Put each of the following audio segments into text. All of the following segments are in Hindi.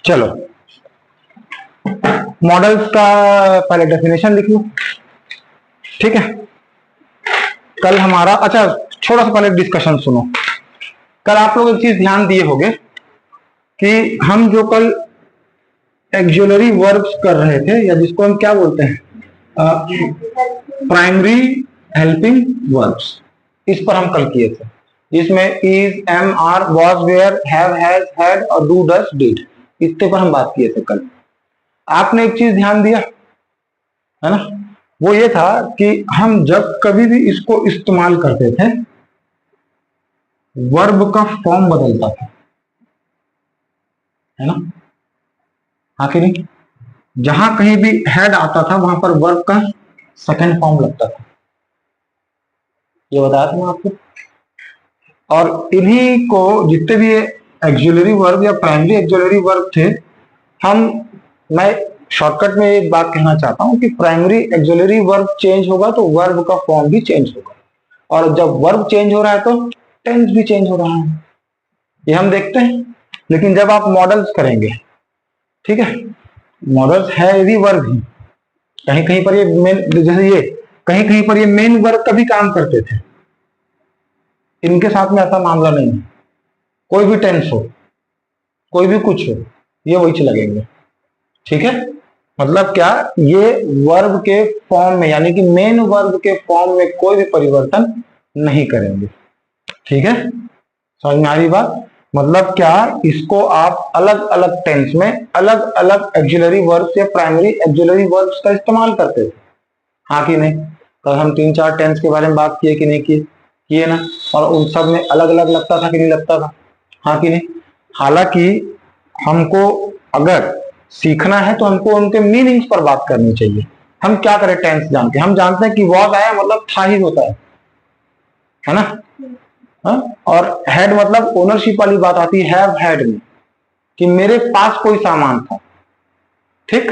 चलो मॉडल्स का पहले डेफिनेशन लिख लो, ठीक है। कल हमारा, अच्छा थोड़ा सा पहले डिस्कशन सुनो। कल आप लोग एक चीज ध्यान दिए होंगे कि हम जो कल एक्सुलरी वर्ब्स कर रहे थे, या जिसको हम क्या बोलते हैं, प्राइमरी हेल्पिंग वर्ब्स, इस पर हम कल किए थे। इसमें is, am, are, was, were, have, has, had और डू, डज, डिड, इसके पर हम बात किए थे कल। आपने एक चीज ध्यान दिया है ना, वो ये था कि हम जब कभी भी इसको इस्तेमाल करते थे वर्ब का फॉर्म बदलता था, है ना, हाँ कि नहीं। जहां कहीं भी हैड आता था वहां पर वर्ब का सेकंड फॉर्म लगता था, ये बताया था मैं आपको। और इन्हीं को जितने भी एक्सुलरी वर्ब या प्राइमरी एक्सुलरी वर्ब थे, मैं शॉर्टकट में एक बात कहना चाहता हूं कि प्राइमरी एक्सुलरी वर्ब चेंज होगा तो वर्ब का फॉर्म भी चेंज होगा, और जब वर्ब चेंज हो रहा है तो टेंस भी चेंज हो रहा है, ये हम देखते हैं। लेकिन जब आप मॉडल्स करेंगे, ठीक है, मॉडल्स है भी वर्ब ही, कहीं कहीं पर ये मेन, जैसे ये कहीं कहीं पर ये मेन वर्ब का भी काम करते थे, इनके साथ में ऐसा मामला नहीं है। कोई भी टेंस हो, कोई भी कुछ हो, ये वही से लगेंगे, ठीक है। मतलब क्या, ये वर्ब के फॉर्म में, यानी कि मेन वर्ब के फॉर्म में कोई भी परिवर्तन नहीं करेंगे, ठीक है। समझ में आ रही बात। मतलब क्या, इसको आप अलग अलग टेंस में अलग अलग एक्सुलरी वर्ब्स या प्राइमरी एक्सुलरी वर्ब्स का इस्तेमाल करते थे, हाँ कि नहीं। तो हम 3-4 टेंस के बारे में बात किए कि नहीं किए ना, और उन सब में अलग अलग लगता था कि नहीं लगता था, हाँ कि नहीं। हालांकि हमको अगर सीखना है तो हमको उनके मीनिंग्स पर बात करनी चाहिए। हम क्या करें टेंस जान के, हम जानते हैं कि वॉज आया मतलब था ही होता है ना, हा? और हैड मतलब ओनरशिप वाली बात आती है हैव हैड में, कि मेरे पास कोई सामान था, ठीक।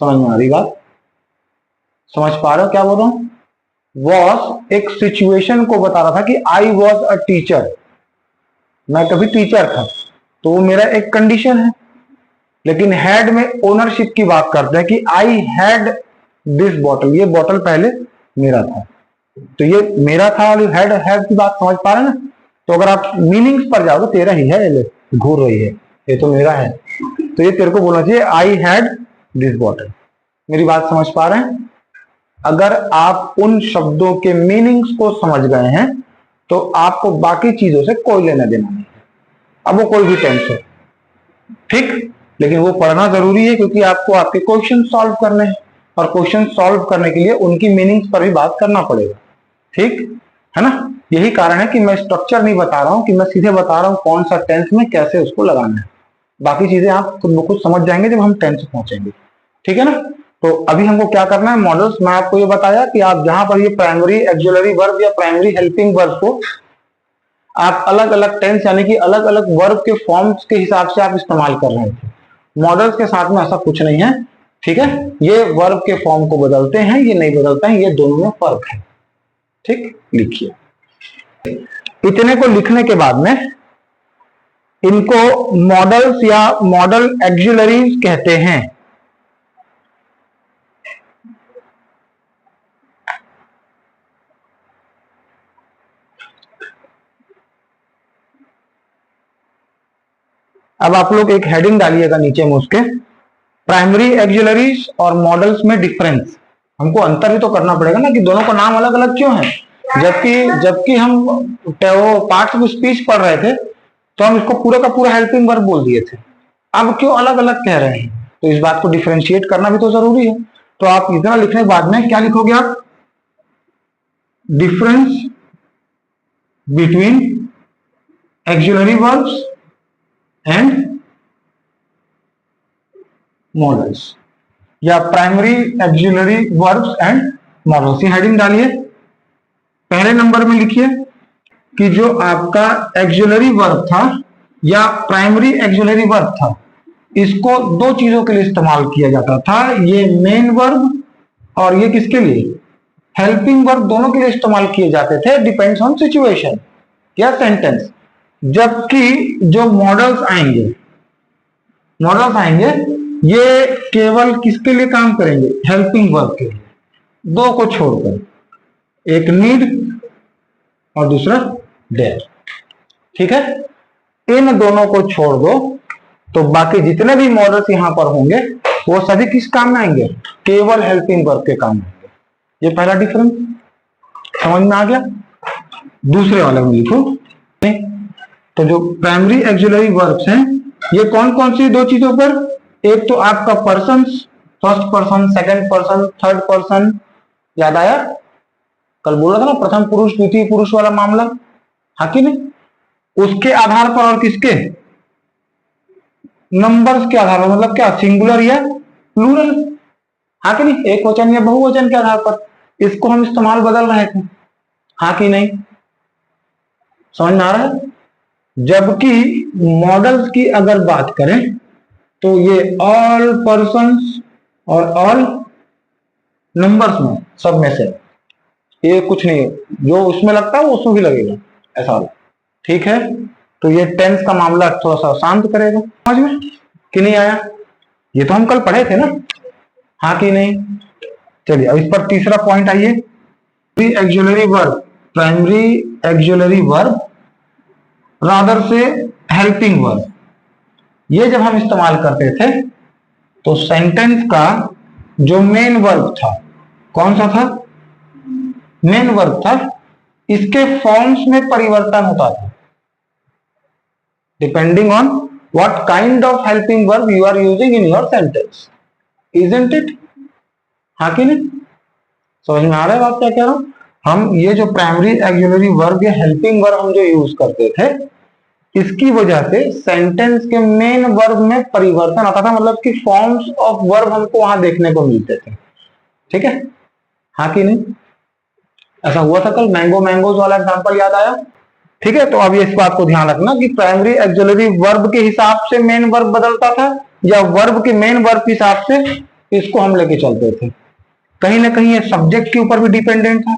समझ में आ रही बात, समझ पा रहे हो क्या बोल रहा हूं। वॉज एक सिचुएशन को बता रहा था कि आई वॉज अ टीचर, मैं कभी टीचर था, तो वो मेरा एक कंडीशन है। लेकिन हैड में ओनरशिप की बात करते हैं कि आई हैड दिस बॉटल, ये बॉटल पहले मेरा था, तो ये मेरा था वाली हैड हैव की बात समझ पा रहे हैं ना। तो अगर आप मीनिंग्स पर जाओ तो तेरा ही है, ये घूर रही है, ये तो मेरा है, तो ये तेरे को बोलना चाहिए आई हैड दिस बॉटल। मेरी बात समझ पा रहे हैं। अगर आप उन शब्दों के मीनिंग्स को समझ गए हैं तो आपको बाकी चीजों से कोई लेना देना नहीं, अब वो कोई भी टेंस हो, ठीक। लेकिन वो पढ़ना जरूरी है क्योंकि आपको आपके क्वेश्चन सॉल्व करने हैं, और क्वेश्चन सॉल्व करने के लिए उनकी मीनिंग्स पर भी बात करना पड़ेगा, ठीक है ना। यही कारण है कि मैं स्ट्रक्चर नहीं बता रहा हूं, कि मैं सीधे बता रहा हूं कौन सा टेंस में कैसे उसको लगाना है। बाकी चीजें आप खुद ब खुद समझ जाएंगे जब हम टेंस पहुंचेंगे, ठीक है ना। तो अभी हमको क्या करना है, मॉडल्स, मैं आपको ये बताया कि आप जहां पर ये प्राइमरी एक्सुलरी वर्ब या प्राइमरी हेल्पिंग वर्ब को आप अलग अलग टेंस यानी कि अलग अलग वर्ब के फॉर्म्स के हिसाब से आप इस्तेमाल कर रहे थे, मॉडल्स के साथ में ऐसा कुछ नहीं है, ठीक है। ये वर्ब के फॉर्म को बदलते हैं, ये नहीं बदलते हैं, ये दोनों में फर्क है, ठीक। लिखिए, इतने को लिखने के बाद में इनको मॉडल्स या मॉडल एक्सुलरीज कहते हैं। अब आप लोग एक हेडिंग डालिएगा नीचे में उसके, प्राइमरी एक्सुलरीज और मॉडल्स में डिफरेंस। हमको अंतर भी तो करना पड़ेगा ना कि दोनों का नाम अलग अलग क्यों है, जबकि हम पार्ट्स ऑफ स्पीच पढ़ रहे थे तो हम इसको पूरा का पूरा हेल्पिंग वर्ब बोल दिए थे, अब क्यों अलग अलग कह रहे हैं, तो इस बात को डिफरेंशिएट करना भी तो जरूरी है। तो आप इतना लिखने के बाद में क्या लिखोगे आप, difference between auxiliary verbs and modals, या primary auxiliary verbs and modals, ये हेडिंग डालिए। पहले नंबर में लिखिए कि जो आपका एक्सुलरी वर्ब था या प्राइमरी एक्सुलरी वर्ब था, इसको दो चीजों के लिए इस्तेमाल किया जाता था, ये मेन वर्ब और ये किसके लिए, हेल्पिंग वर्ब, दोनों के लिए इस्तेमाल किए जाते थे, डिपेंड्स ऑन सिचुएशन या सेंटेंस। जबकि जो मॉडल्स आएंगे मॉडल्स आएंगे, ये केवल किसके लिए काम करेंगे? हेल्पिंग वर्ब के लिए, दो को छोड़कर, एक नीड और दूसरा डेयर। ठीक है, इन दोनों को छोड़ दो तो बाकी जितने भी मॉडल्स यहां पर होंगे वो सभी किस काम में आएंगे? केवल हेल्पिंग वर्ब के काम में आएंगे। ये पहला डिफरेंस समझ में आ गया। दूसरे वाले में लिखो, तो जो प्राइमरी एक्सिलरी वर्ब्स हैं ये कौन कौन सी दो चीजों पर? एक तो आपका person, first person, second person, third person, याद आया? कल बोला था ना प्रथम पुरुष द्वितीय पुरुष वाला मामला, हाँ कि नहीं? उसके आधार पर और किसके? नंबर्स के आधार पर, मतलब क्या? सिंगुलर या प्लूरल, हाँ कि नहीं? एक वचन या बहुवचन के आधार पर इसको हम इस्तेमाल बदल रहे थे, हाँ कि नहीं? समझ में आ रहा है? जबकि मॉडल्स की अगर बात करें तो ये ऑल पर्सन्स और ऑल नंबर्स में, सब में से ये कुछ नहीं है, जो उसमें लगता है वो उसमें भी लगेगा, ऐसा वाला। ठीक है, तो ये टेंस का मामला थोड़ा सा शांत करेगा। समझ में कि नहीं आया? ये तो हम कल पढ़े थे ना, हाँ कि नहीं? चलिए अब इस पर तीसरा पॉइंट आइए, axillary verb, primary axillary verb rather से हेल्पिंग वर्ब, ये जब हम इस्तेमाल करते थे तो सेंटेंस का जो मेन वर्ब था, कौन सा था? मेन वर्ब था, इसके फॉर्म्स में परिवर्तन होता था depending on what kind of helping verb you are using in your sentence, isn't it? हाँ कि नहीं? समझ में आ रहा है बात क्या कह रहा हूं? हम ये जो प्राइमरी एक्सिलरी वर्ब या हेल्पिंग वर्ब हम जो यूज करते थे, इसकी वजह से सेंटेंस के मेन वर्ब में परिवर्तन आता था, मतलब कि फॉर्म्स ऑफ वर्ब हमको वहां देखने को मिलते थे। ठीक है, हाँ कि नहीं? ऐसा हुआ था कल, मैंगो मैंगोज वाला एग्जांपल याद आया? ठीक है, तो अब इस बात को ध्यान रखना कि प्राइमरी एक्सिलरी वर्ब के हिसाब से मेन वर्ब बदलता था या वर्ब के मेन वर्ब के हिसाब से इसको हम लेके चलते थे। कहीं ना कहीं ये सब्जेक्ट के ऊपर भी डिपेंडेंट था,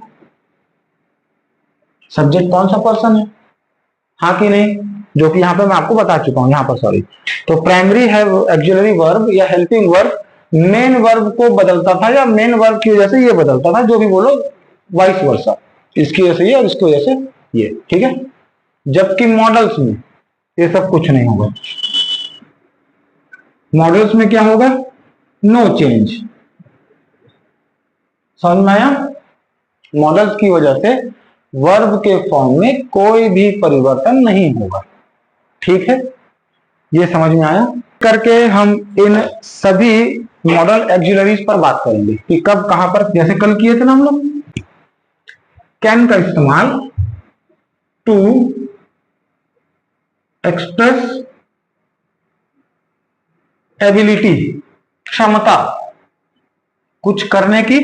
सब्जेक्ट कौन सा पर्सन है, हाँ कि नहीं? जो कि यहाँ पे मैं आपको बता चुका हूं यहाँ पर, सॉरी। तो प्राइमरी है एक्सिलरी वर्ब या हेल्पिंग वर्ब मेन वर्ब को बदलता था या मेन वर्ब की वजह से ये बदलता था, जो भी बोलो, वाइस वर्सा, इसकी वजह से ये और इसकी वजह से ये। ठीक है, जबकि मॉडल्स में ये सब कुछ नहीं होगा। मॉडल्स में क्या होगा? No change. समझ में आया? मॉडल्स की वजह से वर्ब के फॉर्म में कोई भी परिवर्तन नहीं होगा। ठीक है, ये समझ में आया? करके हम इन सभी मॉडल एक्सिलरीज पर बात करेंगे कि कब कहां पर, जैसे कल किए थे ना हम लोग, कैन का इस्तेमाल टू एक्सप्रेस एबिलिटी, क्षमता, कुछ करने की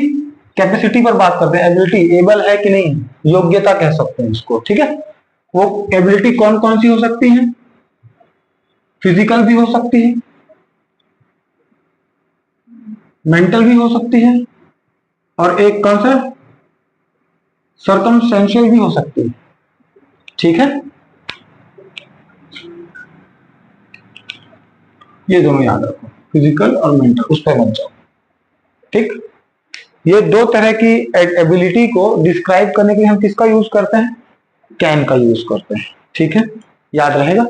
कैपेसिटी पर बात करते हैं। एबिलिटी, एबल है कि नहीं, योग्यता कह सकते हैं इसको। ठीक है, वो एबिलिटी कौन कौन सी हो सकती है? फिजिकल भी हो सकती है, मेंटल भी हो सकती है, और एक कौन सा, सर्कमस्टेंशियल भी हो सकती है। ठीक है, ये दोनों याद रखो, फिजिकल और मेंटल, उस पर मत जाओ। ठीक, ये दो तरह की एबिलिटी को डिस्क्राइब करने के लिए हम किसका यूज करते हैं? कैन का यूज करते हैं। ठीक है, याद रहेगा।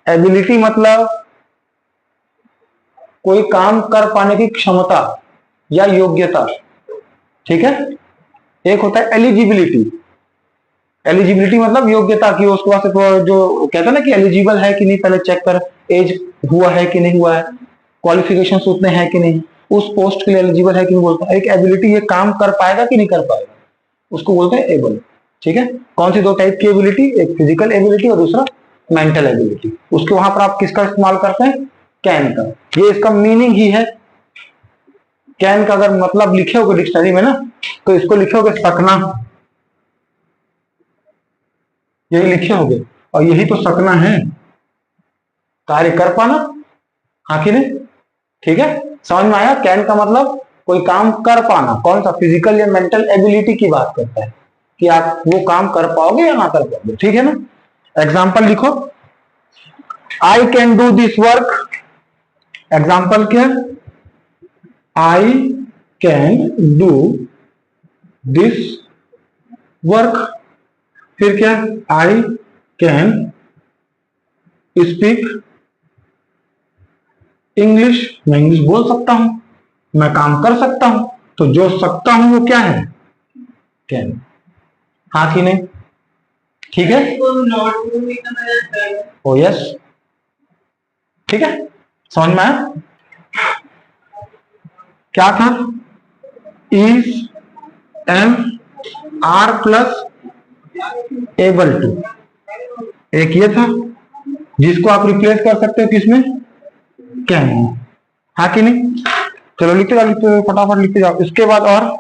एबिलिटी मतलब कोई काम कर पाने की क्षमता या योग्यता। ठीक है, एक होता है एलिजिबिलिटी। एलिजिबिलिटी मतलब योग्यता की, उसके बाद जो कहता है ना कि एलिजिबल है कि नहीं, पहले चेक कर, एज हुआ है कि नहीं हुआ है, क्वालिफिकेशंस उतने हैं कि नहीं, उस पोस्ट के लिए एलिजिबल है कि नहीं बोलता है। एक एबिलिटी, ये काम कर पाएगा कि नहीं कर पाएगा, उसको बोलते हैं एबल। ठीक है, कौन सी दो टाइप की एबिलिटी? एक फिजिकल एबिलिटी और दूसरा मेंटल एबिलिटी। उसके वहां पर आप किसका इस्तेमाल करते हैं? कैन का। ये इसका मीनिंग ही है। कैन का अगर मतलब लिखे होगे डिक्शनरी में ना, तो इसको लिखोगे सकना, यही लिखे होगे, और यही तो सकना है, कार्य कर पाना, हाँ कि नहीं? ठीक है, समझ में आया? कैन का मतलब कोई काम कर पाना, कौन सा, फिजिकल या मेंटल एबिलिटी की बात करता है कि आप वो काम कर पाओगे या ना कर पाओगे। ठीक है ना? एग्जाम्पल लिखो, I can do this work example क्या? I can do this work. फिर क्या? I can speak English. मैं इंग्लिश बोल सकता हूं, मैं काम कर सकता हूं। तो जो सकता हूं वो क्या है? कैन। हाँ कि नहीं? ठीक है। ओ यस, ठीक है, समझ में आया? क्या था? Is, am, are plus able to. एक ये था जिसको आप रिप्लेस कर सकते हो किसमें? कैन। हाँ कि नहीं? चलो लिखते जाओ, फटाफट लिखते जाओ। इसके बाद और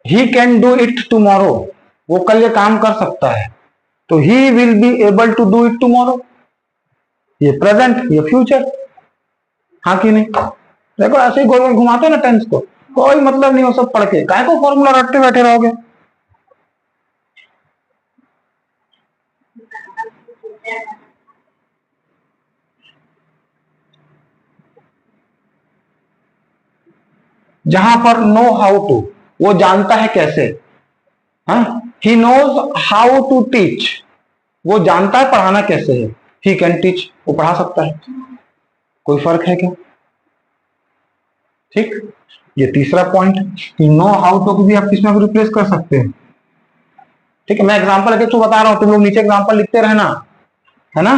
he can do it tomorrow. वो कल ये काम कर सकता है, तो he will be able to do it tomorrow. ये प्रेजेंट, ये फ्यूचर। हाँ कि नहीं? देखो ऐसे ही गोल गोल घुमाते ना टेंस को, कोई मतलब नहीं हो सब पढ़ के, काहे को फॉर्मूला रटते बैठे रहोगे। जहां पर नो हाउ टू, वो जानता है कैसे। हाँ, he knows how to teach, वो जानता है पढ़ाना कैसे है। ही कैन टीच, वो पढ़ा सकता है। कोई फर्क है क्या? ठीक। ये तीसरा पॉइंट, नो हाउ टू को भी आप किसमें रिप्लेस कर सकते हैं। ठीक है, मैं एग्जांपल लेके तो बता रहा हूं, तुम लोग नीचे एग्जांपल लिखते रहना, है ना।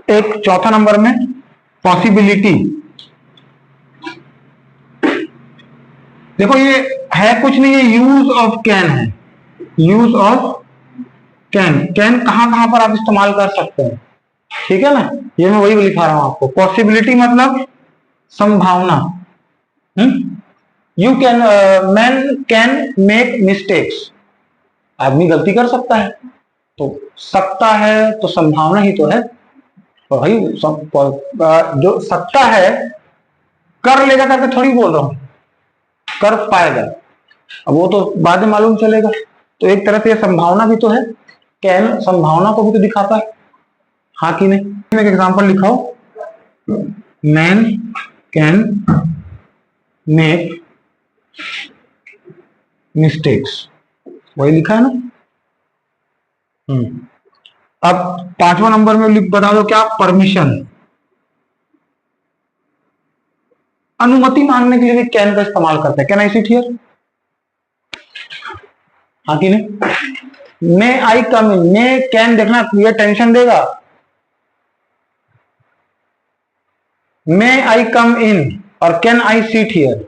एक चौथा नंबर में पॉसिबिलिटी। देखो ये है कुछ नहीं, ये यूज ऑफ कैन है। यूज ऑफ कैन, कैन कहां कहां पर आप इस्तेमाल कर सकते हैं। ठीक है ना, ये मैं वही लिखा रहा हूं आपको। पॉसिबिलिटी मतलब संभावना। You can, man can make mistakes, आदमी गलती कर सकता है। तो सकता है तो संभावना ही तो है। और भाई जो सकता है कर लेगा करके थोड़ी बोल रहा हूं, कर पाएगा, अब वो तो बाद में मालूम चलेगा। तो एक तरह से ये संभावना भी तो है। कैन संभावना को भी तो दिखाता है। हाँ कि नहीं? एक एग्जांपल लिखाओ। मैन कैन मेक मिस्टेक्स, वही लिखा है ना। अब पांचवा नंबर में बता दो क्या? परमिशन। अनुमति मांगने के लिए भी कैन का इस्तेमाल करते हैं। Can I sit here? हाँ कि नहीं? मे आई कम इन, मे कैन देखना ये टेंशन देगा। मे आई कम इन और can I seat here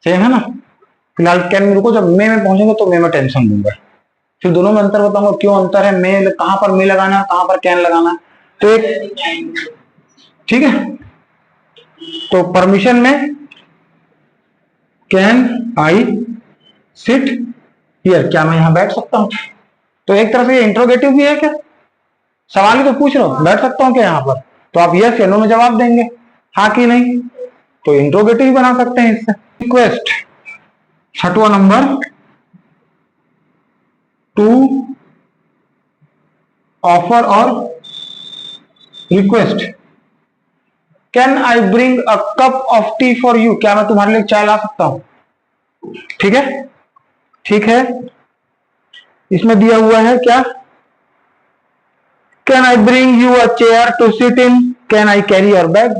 same है ना। फिलहाल कैन में रुको, जब मे में पहुंचेंगे तो मे में टेंशन दूंगा, फिर दोनों में अंतर बताऊंगा क्यों अंतर है। मे कहां पर मे लगाना है, कहां पर कैन लगाना है। तो एक, ठीक है, तो परमिशन में कैन आई सिट हियर, क्या मैं यहां बैठ सकता हूं। तो एक तरह से ये इंट्रोगेटिव भी है क्या? सवाल ही तो पूछ रहा हूं, बैठ सकता हूं क्या यहां पर। तो आप यस या नो में जवाब देंगे, हाँ कि नहीं। तो इंट्रोगेटिव बना सकते हैं इससे। रिक्वेस्ट, छठवां नंबर, टू ऑफर और request. Can I bring a cup of T for you, क्या मैं तुम्हारे लिए चाय ला सकता हूं। ठीक है, ठीक है। इसमें दिया हुआ है क्या? Can I bring you a chair to sit in, can I carry your bag.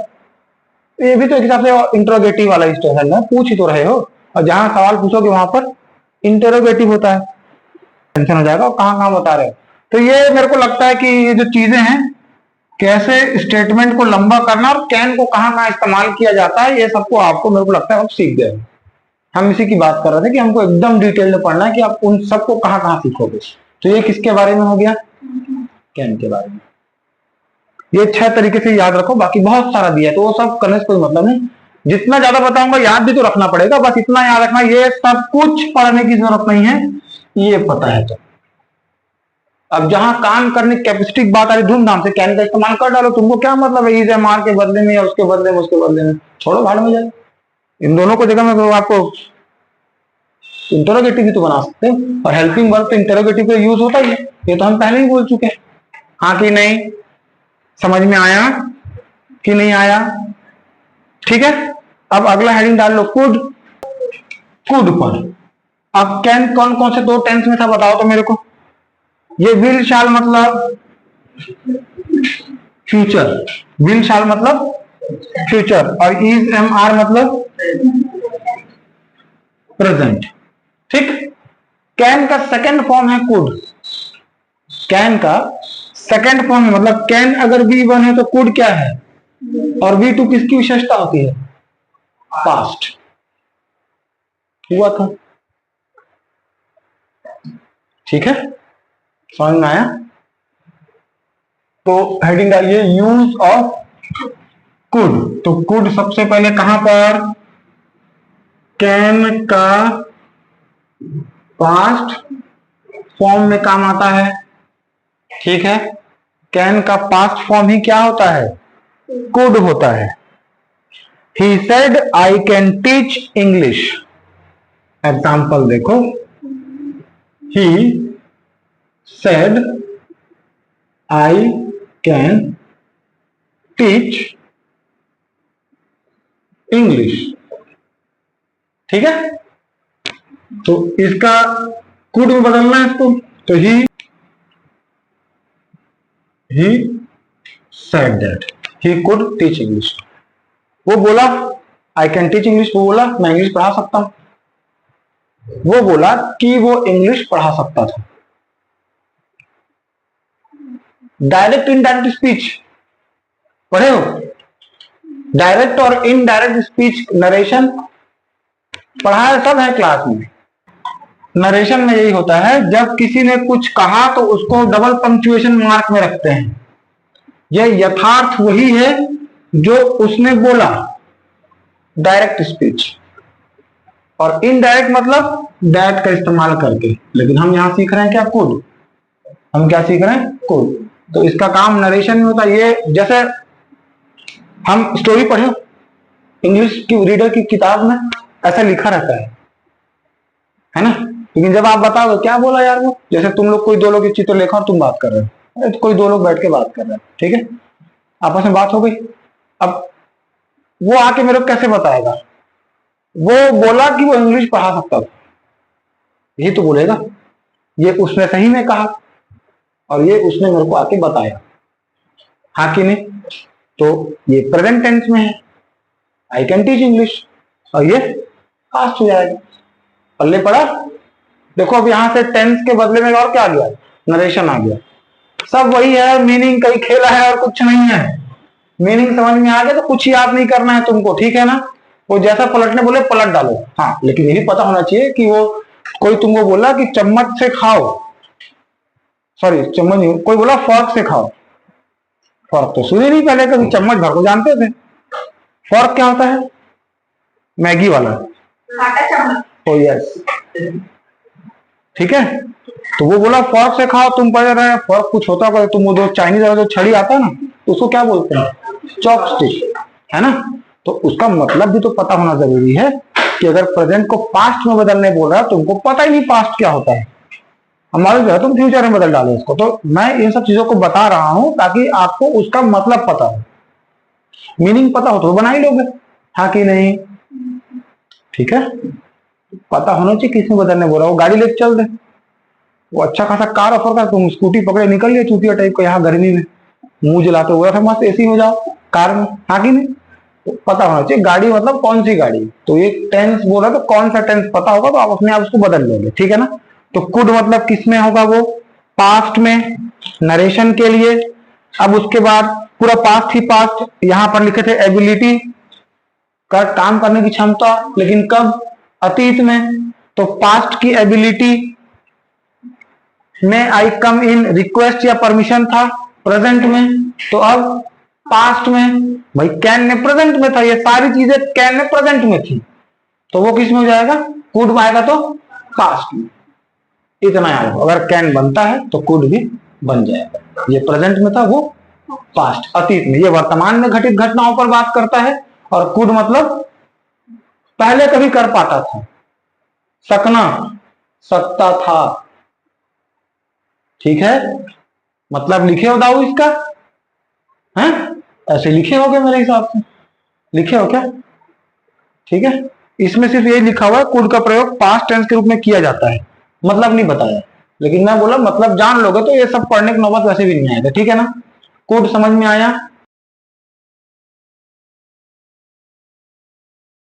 ये भी तो एक हिसाब से इंट्रोगेटिव वाला स्टेशन है, पूछ ही तो रहे हो। और जहां सवाल पूछोगे वहां पर इंटरोगेटिव होता है, टेंशन हो जाएगा कहां कहां बता रहे हो। तो ये मेरे को लगता है कि ये जो चीजें हैं, कैसे स्टेटमेंट को लंबा करना और कैन को कहां कहां इस्तेमाल किया जाता है, ये सबको आपको मेरे को लगता है आप सीख गए। हम इसी की बात कर रहे थे कि हमको एकदम डिटेल में पढ़ना है कि आप उन सबको कहां कहां सीखोगे। तो ये किसके बारे में हो गया? कैन के बारे में। ये 6 तरीके से याद रखो, बाकी बहुत सारा दिया है तो वो सब करने से कोई मतलब नहीं। जितना ज्यादा बताऊंगा याद भी तो रखना पड़ेगा, बस इतना याद रखना, ये सब कुछ पढ़ने की जरूरत नहीं है, ये पता है तो। अब जहां काम करने की कैपेसिटी की बात आ रही, धूमधाम से कैन का इस्तेमाल कर डालो। तुमको क्या मतलब है इज एम आर के बदले में या उसके बदले में, उसके बदले में, छोड़ो भाड़ में जाए। इन दोनों को जगह में तो आपको इंटरोगेटिव भी तो बना सकते हैं, और हेल्पिंग वर्ब तो इंटरोगेटिव का यूज होता ही है, ये तो हम पहले ही बोल चुके हैं। हाँ कि नहीं, समझ में आया कि नहीं आया? ठीक है, अब अगला हेडिंग डाल लो, कुड। कुड पर अब कैन कौन कौन से दो टेंस में था बताओ तो मेरे को। ये विल शाल मतलब फ्यूचर, विल शाल मतलब फ्यूचर, और इज एम आर मतलब प्रेजेंट। ठीक, कैन का सेकंड फॉर्म है कुड। कैन का सेकंड फॉर्म है, मतलब कैन अगर V1 है तो कुड क्या है, और V2 किसकी विशेषता होती है, पास्ट। हुआ था, ठीक है, समझ में आया? तो हेडिंग डालिए यूज ऑफ कुड। तो कुड सबसे पहले कहां पर, कैन का पास्ट फॉर्म में काम आता है। ठीक है, कैन का पास्ट फॉर्म ही क्या होता है, कुड होता है। He said I can teach English. Example देखो, he said I can teach English. ठीक है, तो इसका कुड में बदलना है इसको, तो he said that he could teach English. वो बोला आई कैन टीच इंग्लिश, वो बोला मैं इंग्लिश पढ़ा सकता हूं, वो बोला कि वो इंग्लिश पढ़ा सकता था। डायरेक्ट इनडायरेक्ट स्पीच पढ़े हो, डायरेक्ट और इनडायरेक्ट स्पीच नरेशन पढ़ा है, सब है क्लास में। नरेशन में यही होता है, जब किसी ने कुछ कहा तो उसको डबल पंक्चुएशन मार्क में रखते हैं। यह यथार्थ वही है जो उसने बोला, डायरेक्ट स्पीच। और इनडायरेक्ट मतलब दैट का इस्तेमाल करके, लेकिन हम यहां सीख रहे हैं क्या, कुड। हम क्या सीख रहे हैं, कुड। तो इसका काम नरेशन में होता है। ये जैसे हम स्टोरी पढ़े इंग्लिश की रीडर की किताब में, ऐसा लिखा रहता है ना, लेकिन जब आप बताओ क्या बोला यार वो, जैसे तुम लोग कोई दो लोग चित्र लेखा और तुम बात कर रहे हो, तो कोई दो लोग बैठ के बात कर रहे हैं, ठीक है, आपस में बात हो गई। अब वो आके मेरे को कैसे बताएगा, वो बोला कि वो इंग्लिश पढ़ा सकता था, यही तो बोलेगा। ये उसने सही में कहा और ये उसने मेरे को आके बताया, हाँ कि नहीं? तो ये प्रेजेंट टेंस में है, आई कैन टीच इंग्लिश, और ये पास्ट हो जाएगा। पल्ले पड़ा। देखो अब यहां से टेंस के बदले में और क्या आ गया, नरेशन आ गया। सब वही है, मीनिंग कहीं खेला है और कुछ नहीं है। मीनिंग समझ में आ गया तो कुछ याद नहीं करना है तुमको, ठीक है ना। वो जैसा पलटने बोले पलट डालो, हाँ, लेकिन यही पता होना चाहिए कि वो कोई तुमको बोला कि चम्मच से खाओ, सॉरी चम्मच नहीं, कोई बोला फॉर्क से खाओ, फॉर्क तो सुने नहीं पहले कभी, चम्मच भर को जानते थे। फॉर्क क्या होता है, मैगी वाला, ओ यस, ठीक है। तो वो बोला फॉर्क से खाओ, तुम पढ़ रहे हैं फॉर्क कुछ होता है, तुम वो जो चाइनीज वाला जो छड़ी आता है ना, उसको क्या बोलते हैं, चॉपस्टिक, है ना। तो उसका मतलब भी तो पता होना जरूरी है कि अगर प्रेजेंट को पास्ट में बदलने बोल रहा है, तुमको पता ही नहीं पास्ट क्या होता है, हमारे जो है तुम फ्यूचर में बदल डालो उसको। तो मैं इन सब चीजों को बता रहा हूं ताकि आपको उसका मतलब पता हो, मीनिंग पता हो तो बना ही लोगे, हाँ कि नहीं? ठीक है, पता होना चाहिए किस में बदलने बोल रहा, वो गाड़ी लेके चल दे, वो अच्छा खासा कार ऑफर कर, तुम स्कूटी पकड़े निकल लिए चूतिया टाइप का, यहाँ गर्मी में मुंह जलाते हुए फिर मस्त एसी में जाओ कार में, हाँ कि नहीं? तो पता होना चाहिए गाड़ी मतलब कौन सी गाड़ी। तो ये टेंस बोला तो कौन सा टेंस पता होगा तो आप अपने आप उसको बदल लोगे, ठीक है ना। तो कुड मतलब किस में होगा, वो पास्ट में, नरेशन के लिए। अब उसके बाद पूरा पास्ट ही पास्ट, यहां पर लिखे थे एबिलिटी का, काम करने की क्षमता, लेकिन कब, अतीत में। तो पास्ट की एबिलिटी में आई कम इन रिक्वेस्ट या परमिशन था, प्रेजेंट में। तो अब पास्ट में, भाई कैन ने प्रेजेंट में था, ये सारी चीजें कैन ने प्रेजेंट में थी, तो वो किस में हो जाएगा, कुड में आएगा तो पास्ट में। इतना याद रखो, अगर कैन बनता है तो कुड भी बन जाएगा। ये प्रेजेंट में था, वो पास्ट अतीत में। ये वर्तमान में घटित घटनाओं पर बात करता है, और कुड मतलब पहले कभी कर पाता था, सकना, सकता था। ठीक है, मतलब लिखे हो दाऊ इसका? हैं, ऐसे लिखे होगे मेरे हिसाब से, लिखे हो क्या? ठीक है, इसमें सिर्फ ये लिखा हुआ है कुड का प्रयोग पास्ट टेंस के रूप में किया जाता है, मतलब नहीं बताया। लेकिन मैं बोला मतलब जान लोगे तो ये सब पढ़ने की नौबत वैसे भी नहीं आएगा। ठीक है ना, कुड समझ में आया?